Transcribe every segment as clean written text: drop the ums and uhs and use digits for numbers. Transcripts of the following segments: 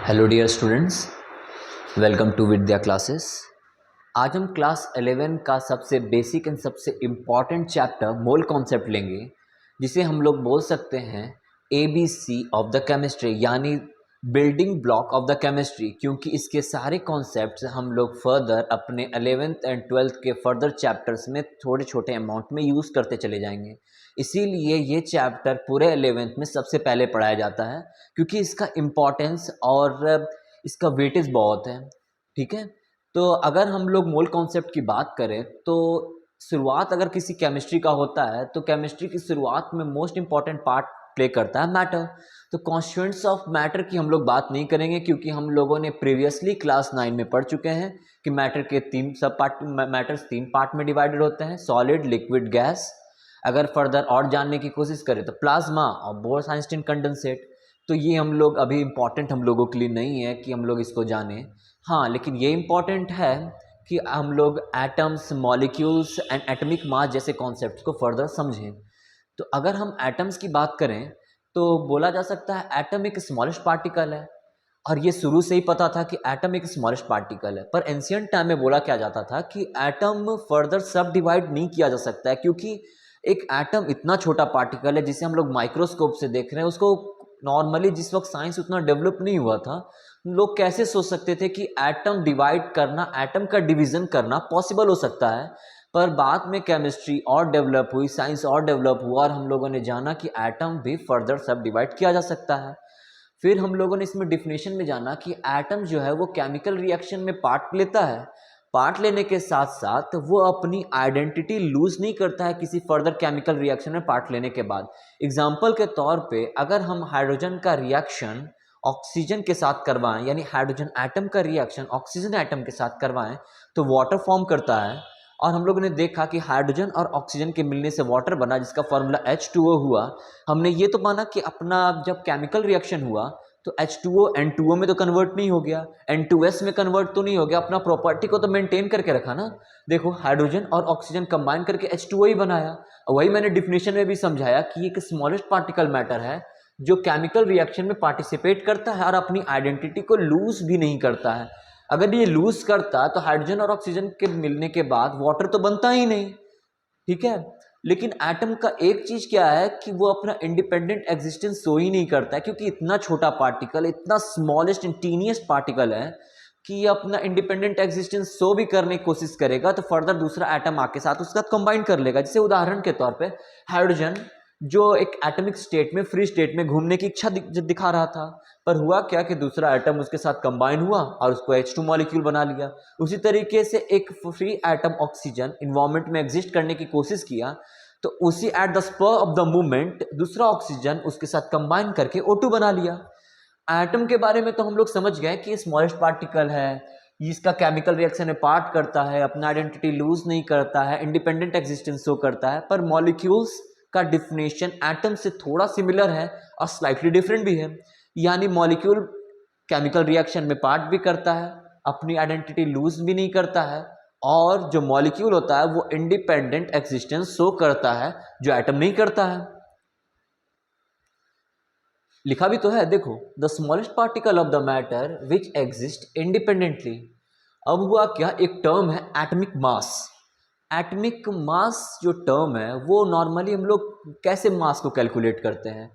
Hello dear students, welcome to Vidya classes. आज हम class 11 का सबसे बेसिक एंड सबसे इम्पॉर्टेंट चैप्टर मोल कॉन्सेप्ट लेंगे, जिसे हम लोग बोल सकते हैं ABC ऑफ द केमिस्ट्री, यानी building block of the chemistry, क्योंकि इसके सारे कॉन्सेप्ट्स हम लोग फर्दर अपने 11th एंड 12th के फर्दर चैप्टर्स में थोड़े छोटे अमाउंट में यूज़ करते चले जाएंगे। इसीलिए ये चैप्टर पूरे 11th में सबसे पहले पढ़ाया जाता है, क्योंकि इसका इम्पॉर्टेंस और इसका वेटेज बहुत है। ठीक है, तो अगर हम लोग मोल कॉन्सेप्ट की बात करें तो शुरुआत अगर किसी केमिस्ट्री का होता है तो केमिस्ट्री की शुरुआत में मोस्ट इंपॉर्टेंट पार्ट प्ले करता है मैटर। तो कॉन्स्टिट्यूएंट्स ऑफ मैटर की हम लोग बात नहीं करेंगे, क्योंकि हम लोगों ने प्रीवियसली क्लास 9 में पढ़ चुके हैं कि मैटर के तीन सब पार्ट मैटर्स 3 पार्ट में डिवाइडेड होते हैं, सॉलिड, लिक्विड, गैस। अगर फर्दर और जानने की कोशिश करें तो प्लाज्मा और बोर-आइंस्टीन कंडेंसेट। तो ये हम लोग अभी इम्पॉर्टेंट हम लोगों के लिए नहीं है कि हम लोग इसको जानें। हाँ, लेकिन ये इम्पॉर्टेंट है कि हम लोग atoms, molecules and atomic mass जैसे कॉन्सेप्ट्स को फर्दर समझें। तो अगर हम एटम्स की बात करें तो बोला जा सकता है एटम एक स्मॉलेस्ट पार्टिकल है, और ये शुरू से ही पता था कि एटम एक स्मॉलेस्ट पार्टिकल है। पर एंशिएंट टाइम में बोला क्या जाता था कि एटम फर्दर सब डिवाइड नहीं किया जा सकता है, क्योंकि एक एटम इतना छोटा पार्टिकल है जिसे हम लोग माइक्रोस्कोप से देख रहे हैं। उसको नॉर्मली जिस वक्त साइंस उतना डेवलप नहीं हुआ था, लोग कैसे सोच सकते थे कि एटम डिवाइड करना, एटम का डिवीजन करना पॉसिबल हो सकता है। पर बाद में केमिस्ट्री और डेवलप हुई, साइंस और डेवलप हुआ, और हम लोगों ने जाना कि एटम भी फर्दर सब डिवाइड किया जा सकता है। फिर हम लोगों ने इसमें डिफिनेशन में जाना कि एटम जो है वो केमिकल रिएक्शन में पार्ट लेता है। पार्ट लेने के साथ साथ वो अपनी आइडेंटिटी लूज नहीं करता है किसी फर्दर केमिकल रिएक्शन में पार्ट लेने के बाद। एग्जाम्पल के तौर पे अगर हम हाइड्रोजन का रिएक्शन ऑक्सीजन के साथ करवाएं, यानी हाइड्रोजन एटम का रिएक्शन ऑक्सीजन एटम के साथ करवाएं, तो वाटर फॉर्म करता है। और हम लोगों ने देखा कि हाइड्रोजन और ऑक्सीजन के मिलने से वाटर बना, जिसका फॉर्मूला H2O हुआ। हमने ये तो माना कि अपना जब केमिकल रिएक्शन हुआ तो H2O N2O में तो कन्वर्ट नहीं हो गया, N2S में कन्वर्ट तो नहीं हो गया, अपना प्रॉपर्टी को तो मेंटेन करके रखा ना। देखो, हाइड्रोजन और ऑक्सीजन कंबाइन करके H2O ही बनाया। वही मैंने डिफिनेशन में भी समझाया कि एक स्मॉलेस्ट पार्टिकल मैटर है जो केमिकल रिएक्शन में पार्टिसिपेट करता है और अपनी आइडेंटिटी को लूज भी नहीं करता है। अगर ये लूज करता तो हाइड्रोजन और ऑक्सीजन के मिलने के बाद वाटर तो बनता ही नहीं। ठीक है, लेकिन एटम का एक चीज क्या है कि वो अपना इंडिपेंडेंट एग्जिस्टेंस शो ही नहीं करता है, क्योंकि इतना छोटा पार्टिकल, इतना स्मॉलेस्ट टीनियस्ट पार्टिकल है कि ये अपना इंडिपेंडेंट एग्जिस्टेंस शो भी करने की कोशिश करेगा तो फर्दर दूसरा एटम आके साथ उसका कंबाइन कर लेगा। जैसे उदाहरण के तौर पे हाइड्रोजन जो एक एटॉमिक स्टेट में, फ्री स्टेट में घूमने की इच्छा दिखा रहा था, पर हुआ क्या कि दूसरा एटम उसके साथ कंबाइन हुआ और उसको H2 मॉलिक्यूल बना लिया। उसी तरीके से एक फ्री एटम ऑक्सीजन इन्वायरमेंट में एग्जिस्ट करने की कोशिश किया, तो उसी at the spur of the movement दूसरा ऑक्सीजन उसके साथ कंबाइन करके O2 बना लिया। एटम के बारे में तो हम लोग समझ गए कि स्मॉलेस्ट पार्टिकल है, इसका केमिकल रिएक्शन में पार्ट करता है, अपना आइडेंटिटी लूज नहीं करता है, इंडिपेंडेंट एग्जिस्टेंस शो करता है। पर मॉलिक्यूल्स का डिफिनेशन एटम से थोड़ा सिमिलर है और स्लाइटली डिफरेंट भी है। यानी मॉलिक्यूल केमिकल रिएक्शन में पार्ट भी करता है, अपनी आइडेंटिटी लूज भी नहीं करता है, और जो मॉलिक्यूल होता है वो इंडिपेंडेंट एग्जिस्टेंस शो करता है, जो एटम नहीं करता है। लिखा भी तो है, देखो, the smallest particle of the matter which exist independently. अब हुआ क्या, एक टर्म है एटॉमिक मास। एटॉमिक मास जो टर्म है वो नॉर्मली हम लोग कैसे मास को कैलकुलेट करते हैं,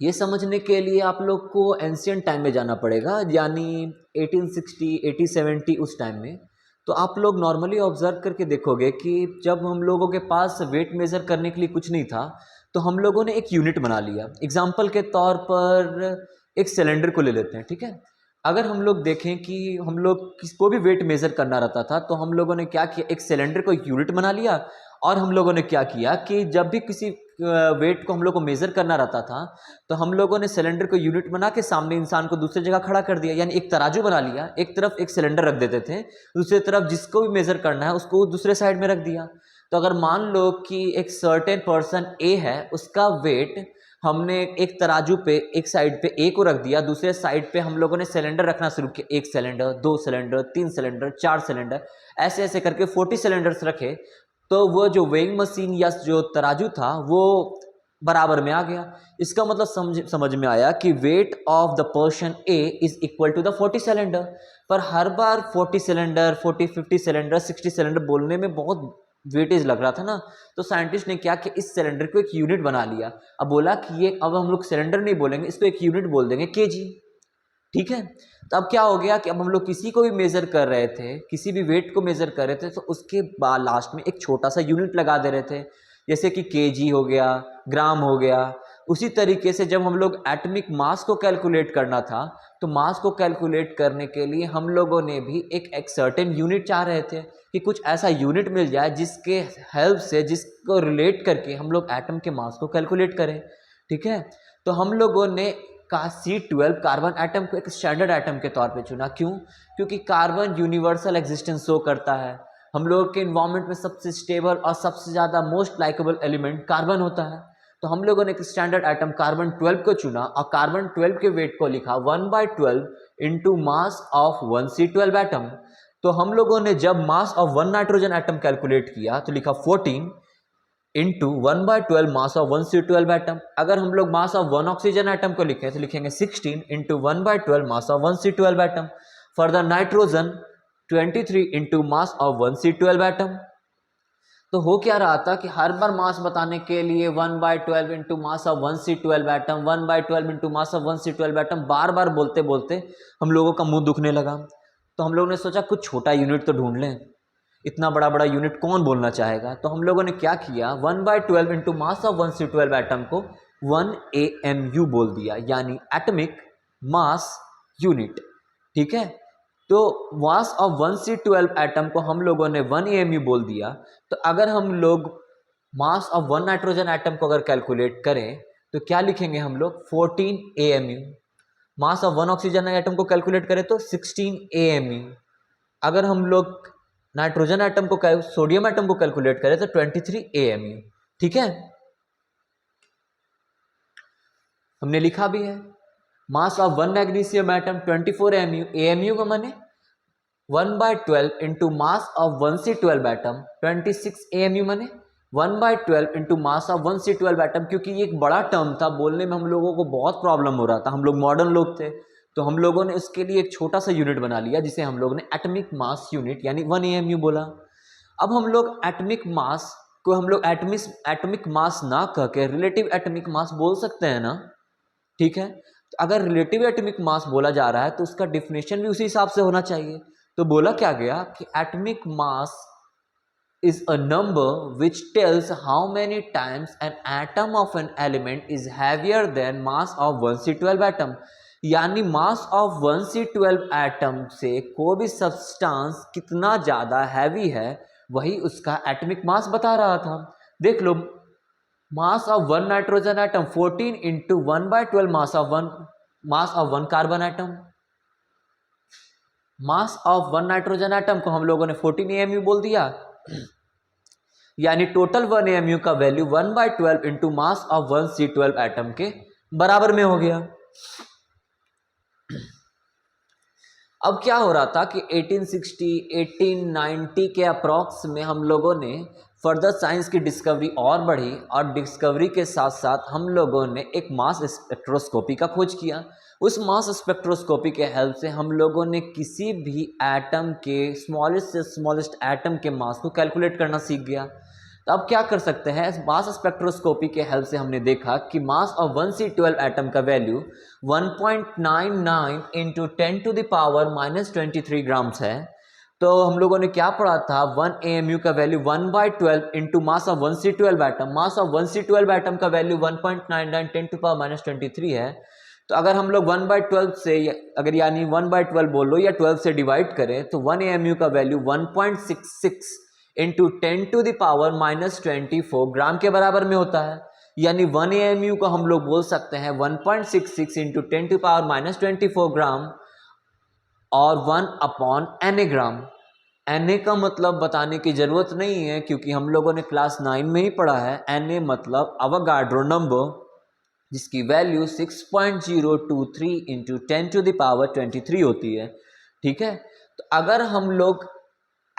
ये समझने के लिए आप लोग को एंशिएंट टाइम में जाना पड़ेगा, यानी 1860 1870 उस टाइम में। तो आप लोग नॉर्मली ऑब्जर्व करके देखोगे कि जब हम लोगों के पास वेट मेज़र करने के लिए कुछ नहीं था, तो हम लोगों ने एक यूनिट बना लिया। एग्जाम्पल के तौर पर एक सिलेंडर को ले लेते हैं। ठीक है, अगर हम लोग देखें कि हम लोग किसको भी वेट मेज़र करना रहता था, तो हम लोगों ने क्या किया, एक सिलेंडर को एक यूनिट बना लिया। और हम लोगों ने क्या किया कि जब भी किसी वेट को हम लोग को मेज़र करना रहता था, तो हम लोगों ने सिलेंडर को यूनिट बना के सामने इंसान को दूसरी जगह खड़ा कर दिया, यानी एक तराजू बना लिया। एक तरफ एक सिलेंडर रख देते थे, दूसरी तरफ जिसको भी मेज़र करना है उसको दूसरे साइड में रख दिया। तो अगर मान लो कि एक सर्टेन पर्सन ए है, उसका वेट हमने एक तराजू पे एक साइड पे ए को रख दिया, दूसरे साइड पे हम लोगों ने सिलेंडर रखना शुरू किया। एक सिलेंडर, 2 सिलेंडर, 3 सिलेंडर, 4 सिलेंडर, ऐसे ऐसे करके 40 सिलेंडर्स रखे। तो वो जो वेइंग मशीन या जो तराजू था वो बराबर में आ गया। इसका मतलब समझ में आया कि weight of the person A is equal to the 40 cylinder. पर हर बार 40 सिलेंडर, 40, 50 सिलेंडर, 60 सिलेंडर बोलने में बहुत वेटेज लग रहा था ना, तो साइंटिस्ट ने क्या कि इस सिलेंडर को एक यूनिट बना लिया। अब बोला कि ये अब हम लोग सिलेंडर नहीं बोलेंगे, इसको एक यूनिट बोल देंगे, केजी। ठीक है, तो अब क्या हो गया कि अब हम लोग किसी को भी मेजर कर रहे थे, किसी भी वेट को मेजर कर रहे थे, तो उसके बाद लास्ट में एक छोटा सा यूनिट लगा दे रहे थे, जैसे कि केजी हो गया, ग्राम हो गया। उसी तरीके से जब हम लोग एटॉमिक मास को कैलकुलेट करना था, तो मास को कैलकुलेट करने के लिए हम लोगों ने भी एक सर्टेन यूनिट चाह रहे थे कि कुछ ऐसा यूनिट मिल जाए जिसके हेल्प से, जिसको रिलेट करके हम लोग एटम के मास को कैलकुलेट करें। ठीक है, तो हम लोगों ने का C12 कार्बन एटम को एक स्टैंडर्ड एटम के तौर पे चुना। क्यों? क्योंकि कार्बन यूनिवर्सल एग्जिस्टेंस शो करता है। हम लोगों के इन्वायरमेंट में सबसे स्टेबल और सबसे ज़्यादा मोस्ट लाइकेबल एलिमेंट कार्बन होता है। तो हम लोगों ने एक स्टैंडर्ड एटम कार्बन 12 को चुना और कार्बन 12 के वेट को लिखा 1/12 into mass of 1C12 atom. तो हम लोगों ने जब मास ऑफ 1 नाइट्रोजन एटम कैलकुलेट किया तो लिखा 14 into 1/12 mass of 1C12 atom. अगर हम लोग मास ऑफ 1 ऑक्सीजन एटम को लिखें तो लिखेंगे 16 into 1/12 mass of 1C12 atom. For the nitrogen 23 into mass of 1C12 atom. तो हो क्या रहा था कि हर बार मास बताने के लिए 1/12 into mass of 1C12 atom, 1/12 into mass of 1C12 atom बार बार बोलते बोलते हम लोगों का मुंह दुखने लगा। तो हम लोगों ने सोचा कुछ छोटा यूनिट तो ढूंढ लें, इतना बड़ा बड़ा यूनिट कौन बोलना चाहेगा। तो हम लोगों ने क्या किया, 1/12 into mass of 1C12 atom को 1 AMU बोल दिया, यानी एटॉमिक मास यूनिट। ठीक है, तो मास ऑफ 1C12 एटम को हम लोगों ने 1 AMU बोल दिया। तो अगर हम लोग मास ऑफ 1 नाइट्रोजन एटम को अगर कैलकुलेट करें तो क्या लिखेंगे हम लोग, 14 AMU। Mass of 1 oxygen atom को कैलकुलेट करें तो 16 AMU। अगर हम लोग नाइट्रोजन एटम को, सोडियम एटम को कैलकुलेट करें तो 23 AMU। ठीक है, हमने लिखा भी है। मास of 1 magnesium atom 24 AMU। AMU का माने 1/12 into mass of 1C12 atom, 26 AMU माने 1/12 into mass of 1C12 atom. क्योंकि ये एक बड़ा टर्म था, बोलने में हम लोगों को बहुत प्रॉब्लम हो रहा था, हम लोग मॉडर्न लोग थे, तो हम लोगों ने उसके लिए एक छोटा सा यूनिट बना लिया जिसे हम लोगों ने एटॉमिक मास यूनिट यानी 1 AMU बोला। अब हम लोग एटॉमिक मास को हम लोग एटॉमिक मास ना कह के रिलेटिव एटॉमिक मास बोल सकते हैं ना। ठीक है, तो अगर रिलेटिव एटॉमिक मास बोला जा रहा है तो उसका डिफिनेशन भी उसी हिसाब से होना चाहिए। तो बोला क्या गया कि atomic mass is a number which tells how many times an atom of an element is heavier than mass of 1C12 atom। यानी मास ऑफ 1C12 एटम से कोई भी सब्सटेंस कितना ज़्यादा हैवी है वही उसका एटॉमिक मास बता रहा था। देख लो, mass of 1 nitrogen atom 14 into 1/12 mass of 1 carbon atom. Mass of 1 nitrogen atom को हम लोगों ने 14 AMU बोल दिया, यानी टोटल 1 AMU का value 1/12 into mass of 1C12 atom के बराबर में हो गया। अब क्या हो रहा था कि 1860 1890 के अप्रॉक्स में हम लोगों ने फर्दर साइंस की डिस्कवरी और बढ़ी, और डिस्कवरी के साथ साथ हम लोगों ने एक मास स्पेक्ट्रोस्कोपी का खोज किया। उस मास स्पेक्ट्रोस्कोपी के हेल्प से हम लोगों ने किसी भी एटम के स्मॉलेस्ट से स्मॉलेस्ट एटम के मास को कैलकुलेट करना सीख गया। तो अब क्या कर सकते हैं, मास स्पेक्ट्रोस्कोपी के हेल्प से हमने देखा कि मास ऑफ 1C12 एटम का वैल्यू 1.99 इंटू 10⁻⁻23 ग्राम्स है। तो हम लोगों ने क्या पढ़ा था, 1 AMU का value 1/12 into mass of 1C12 atom. Mass of 1C12 atom का वैल्यू 1.99 10⁻⁻23 है। तो अगर हम लोग 1/12 से, अगर यानी 1/12 बोलो या 12 से डिवाइड करें तो 1 AMU का वैल्यू 1.66 इंटू 10⁻⁻24 ग्राम के बराबर में होता है। यानी 1 AMU को हम लोग बोल सकते हैं 1.66 इंटू 10⁻⁻24 ग्राम और 1/Na ग्राम। Na का मतलब बताने की जरूरत नहीं है क्योंकि हम लोगों ने क्लास 9 में ही पढ़ा है। Na मतलब अवोगाड्रो नंबर, जिसकी वैल्यू 6.023 इंटू 10⁻23 होती है। ठीक है, तो अगर हम लोग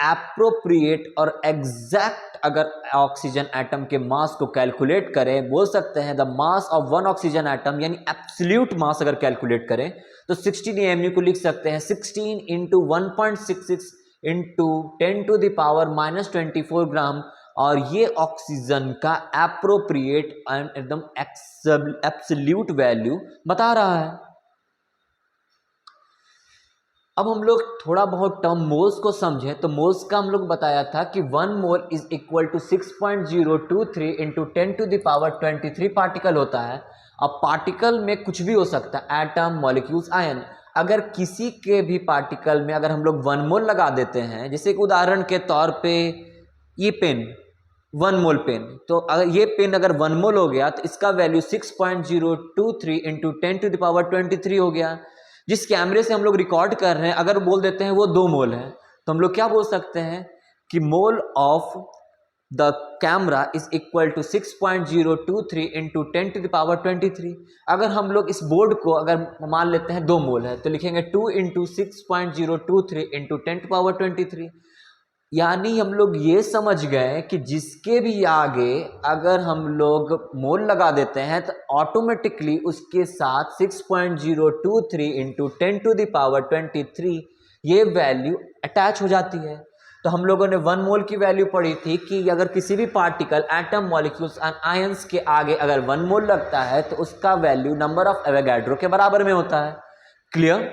एप्रोप्रिएट और एग्जैक्ट अगर ऑक्सीजन एटम के मास को कैलकुलेट करें, बोल सकते हैं the mass of one oxygen atom यानी एब्सोल्यूट मास अगर कैलकुलेट करें तो 16 AMU को लिख सकते हैं 16 into 1.66 into 10 to the power -24 gram, और ये ऑक्सीजन का एप्रोप्रिएट एंड एकदम एब्सोल्यूट वैल्यू बता रहा है। अब हम लोग थोड़ा बहुत टर्म मोल्स को समझें तो मोल्स का हम लोग बताया था कि 1 mole is equal to 6.023 into 10 to the power 23 particle होता है। अब पार्टिकल में कुछ भी हो सकता है, एटम, मॉलिक्यूल्स, आयन। अगर किसी के भी पार्टिकल में अगर हम लोग 1 मोल लगा देते हैं, जैसे कि उदाहरण के तौर पे ये पेन 1 मोल पेन, तो अगर ये पेन अगर 1 मोल हो गया तो इसका value 6.023 into 10 to the power 23 हो गया। जिस कैमरे से हम लोग रिकॉर्ड कर रहे हैं अगर बोल देते हैं वो 2 मोल है तो हम लोग क्या बोल सकते हैं कि mole of the camera is equal to 6.023 into 10 to the power 23। अगर हम लोग इस बोर्ड को अगर मान लेते हैं 2 मोल है तो लिखेंगे 2 इंटू 6.023 इंटू 10 टू पावर 23। यानी हम लोग ये समझ गए कि जिसके भी आगे अगर हम लोग मोल लगा देते हैं तो ऑटोमेटिकली उसके साथ 6.023 इंटू 10 टू द पावर 23 ये वैल्यू अटैच हो जाती है। तो हम लोगों ने 1 मोल की वैल्यू पढ़ी थी कि अगर किसी भी particle, atom, molecules and ions के आगे अगर 1 मोल लगता है तो उसका वैल्यू नंबर ऑफ एवोगाड्रो के बराबर में होता है। क्लियर?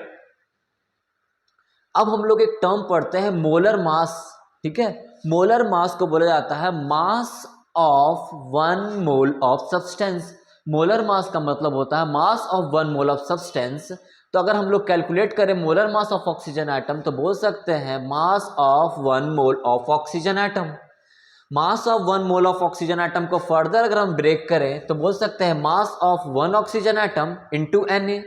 अब हम लोग एक टर्म पढ़ते हैं मोलर मास। ठीक है, मोलर मास को बोला जाता है मास of 1 mole of substance. Molar mass का मतलब होता है मास ऑफ 1 मोल ऑफ सब्सटेंस। तो अगर हम लोग कैलकुलेट करें molar mass of oxygen atom तो बोल सकते हैं मास of 1 mole of oxygen atom. Mass of 1 mole of oxygen atom को फर्दर अगर हम ब्रेक करें तो बोल सकते हैं मास of 1 oxygen atom into Na।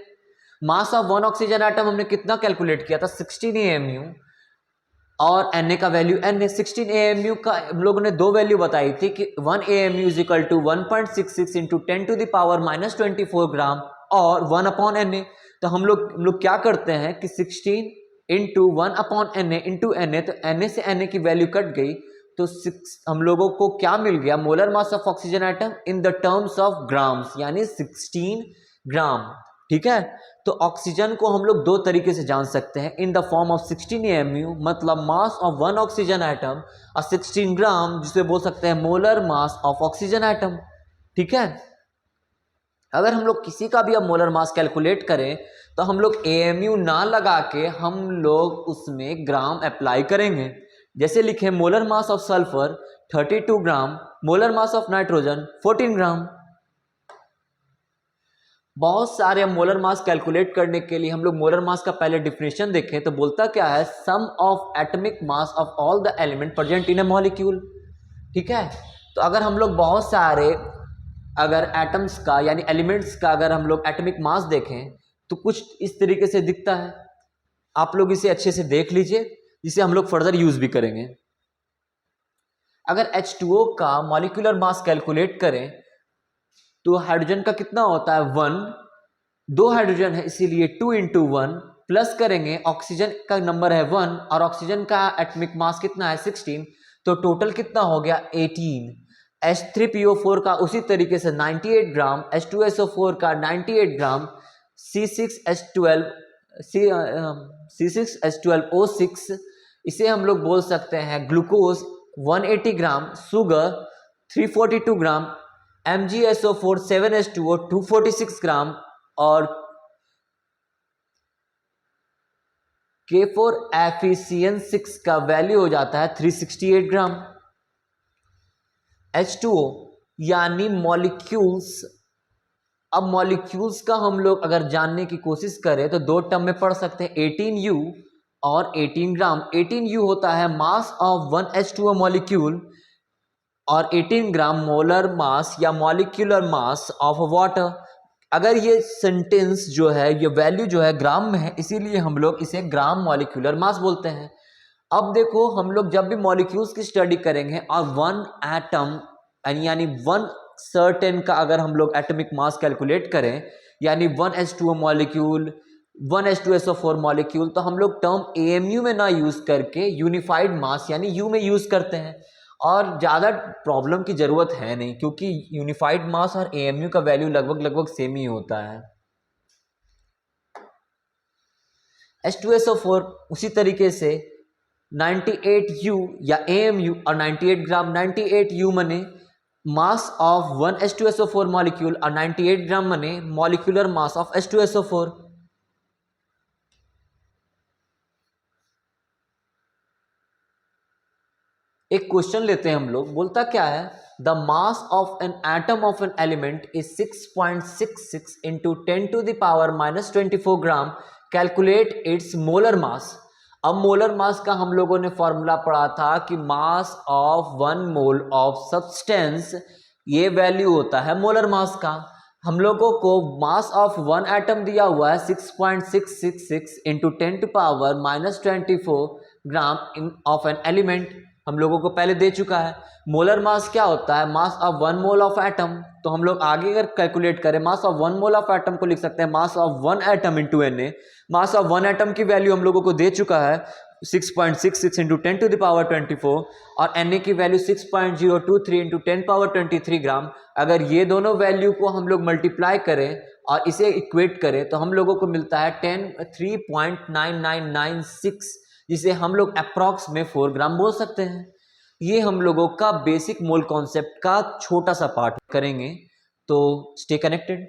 Mass of 1 oxygen atom हमने कितना कैलकुलेट किया था, 16 AMU, और Na का वैल्यू Na। 16 AMU का हम लोगों ने 2 वैल्यू बताई थी कि 1 AMU is equal to 1.66 into 10 to the power -24 gram और 1 अपॉन Na। तो हम लोग क्या करते हैं कि 16 into 1 upon Na into Na, तो Na से Na की वैल्यू कट गई तो हम लोगों को क्या मिल गया, molar mass of oxygen atom in the terms of grams, यानी 16 ग्राम। ठीक है, तो ऑक्सीजन को हम लोग 2 तरीके से जान सकते हैं, in the form of 16 AMU मतलब मास ऑफ 1 ऑक्सीजन एटम, और 16 ग्राम जिसे बोल सकते हैं molar mass of oxygen atom. ठीक है, अगर हम लोग किसी का भी अब मोलर मास कैलकुलेट करें तो हम लोग AMU ना लगा के हम लोग उसमें ग्राम अप्लाई करेंगे। जैसे लिखे molar mass of sulphur 32 gram, molar mass of nitrogen 14 ग्राम। बहुत सारे मोलर मास कैलकुलेट करने के लिए हम लोग मोलर मास का पहले डिफिनेशन देखें तो बोलता क्या है, sum of atomic mass of all the element present in a molecule. ठीक है, तो अगर हम लोग बहुत सारे अगर एटम्स का यानी एलिमेंट्स का अगर हम लोग एटॉमिक मास देखें तो कुछ इस तरीके से दिखता है। आप लोग इसे अच्छे से देख लीजिए, जिसे हम लोग फर्दर यूज भी करेंगे। अगर H2O का मॉलिक्यूलर मास कैलकुलेट करें तो हाइड्रोजन का कितना होता है 1, 2 हाइड्रोजन है इसीलिए 2 इंटू 1, प्लस करेंगे ऑक्सीजन का नंबर है 1 और ऑक्सीजन का एटॉमिक मास कितना है 16, तो टोटल कितना हो गया 18। H3PO4 का उसी तरीके से 98 ग्राम, H2SO4 का 98 ग्राम, C6H12O6 इसे हम लोग बोल सकते हैं ग्लूकोज 180 ग्राम, शुगर 342 ग्राम, MgSO4 7H2O 246 ग्राम और K4FeCN6 का वैल्यू हो जाता है 368 ग्राम। H2O यानी मॉलिक्यूल्स। अब मॉलिक्यूल्स का हम लोग अगर जानने की कोशिश करें तो 2 टर्म में पढ़ सकते हैं, 18U और 18 ग्राम। 18U होता है मास ऑफ 1 H2O मॉलिक्यूल और 18 ग्राम मोलर मास या मॉलिक्यूलर मास ऑफ वाटर। अगर ये सेंटेंस जो है, ये वैल्यू जो है ग्राम में है, इसीलिए हम लोग इसे ग्राम मॉलिक्यूलर मास बोलते हैं। अब देखो, हम लोग जब भी मॉलिक्यूल्स की स्टडी करेंगे और 1 एटम यानी 1 सर्टेन का अगर हम लोग एटॉमिक मास कैलकुलेट करें, यानी 1 H2O मॉलिक्यूल 1H2SO4 मॉलिक्यूल, तो हम लोग टर्म AMU में ना यूज करके यूनिफाइड मास यानी यू में यूज करते हैं, और ज़्यादा प्रॉब्लम की ज़रूरत है नहीं क्योंकि यूनिफाइड मास और AMU का वैल्यू लगभग सेम ही होता है। H2SO4 उसी तरीके से 98U या AMU और 98 ग्राम, 98U मने मास ऑफ 1H2SO4 मॉलिक्यूल और 98 ग्राम मने मॉलिक्यूलर मास ऑफ H2SO4। एक क्वेश्चन लेते हैं हम लोग, बोलता क्या है, the mass of an atom of an element is 6.66 into 10⁻⁻24 gram, calculate its molar mass. अब मोलर मास का हम लोगों ने फॉर्मूला पढ़ा था कि मास ऑफ 1 मोल ऑफ सब्सटेंस, ये वैल्यू होता है मोलर मास का। हम लोगों को मास ऑफ 1 एटम दिया हुआ है 6.666 into 10⁻⁻24 gram of an element, हम लोगों को पहले दे चुका है। मोलर मास क्या होता है, मास ऑफ 1 मोल ऑफ एटम, तो हम लोग आगे अगर कैलकुलेट करें मास ऑफ 1 मोल ऑफ एटम को लिख सकते हैं मास of 1 atom into Na। Mass of 1 atom की वैल्यू हम लोगों को दे चुका है 6.66 इंटू 10⁻24 और Na की वैल्यू 6.023 इंटू 10⁻23 ग्राम। अगर ये दोनों वैल्यू को हम लोग मल्टीप्लाई करें और इसे इक्वेट करें तो हम लोगों को मिलता है 3.9996, जिसे हम लोग अप्रॉक्स में 4 ग्राम बोल सकते हैं। ये हम लोगों का बेसिक मोल कॉन्सेप्ट का छोटा सा पार्ट करेंगे, तो स्टे कनेक्टेड।